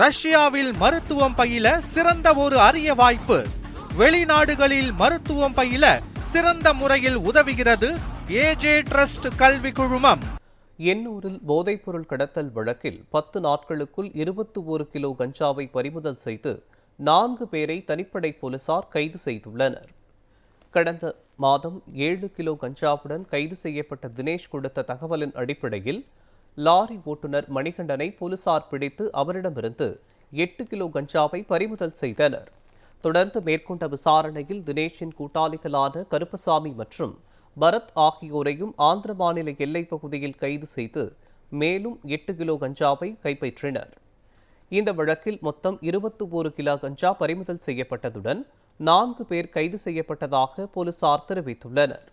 ரஷ்யாவில் மருத்துவம் பயில சிறந்த ஒரு அரிய வாய்ப்பு. வெளிநாடுகளில் மருத்துவம் பயில சிறந்த முறையில் உதவுகிறது ஏஜே ட்ரஸ்ட் கல்வி குழுமம். எண்ணூரில் போதைப்பொருள் கடத்தல் வழக்கில் 10 நாட்களுக்குள் 21 கிலோ கஞ்சாவை பறிமுதல் செய்து 4 பேரை தனிப்படை போலீசார் கைது செய்துள்ளனர். கடந்த மாதம் 7 கிலோ கஞ்சாவுடன் கைது செய்யப்பட்ட தினேஷ் கொடுத்த தகவலின் அடிப்படையில் லாரி ஓட்டுநர் மணிகண்டனை போலீசார் பிடித்து அவரிடமிருந்து 8 கிலோ கஞ்சாவை பறிமுதல் செய்தனர். தொடர்ந்து மேற்கொண்ட விசாரணையில் தினேஷின் கூட்டாளிகளான கருப்பசாமி மற்றும் பரத் ஆகியோரையும் ஆந்திர மாநில எல்லைப் பகுதியில் கைது செய்து மேலும் 8 கிலோ கஞ்சாவை கைப்பற்றினர். இந்த வழக்கில் மொத்தம் 21 கிலோ கஞ்சா பறிமுதல் செய்யப்பட்டதுடன் 4 பேர் கைது செய்யப்பட்டதாக போலீசார் தெரிவித்துள்ளனர்.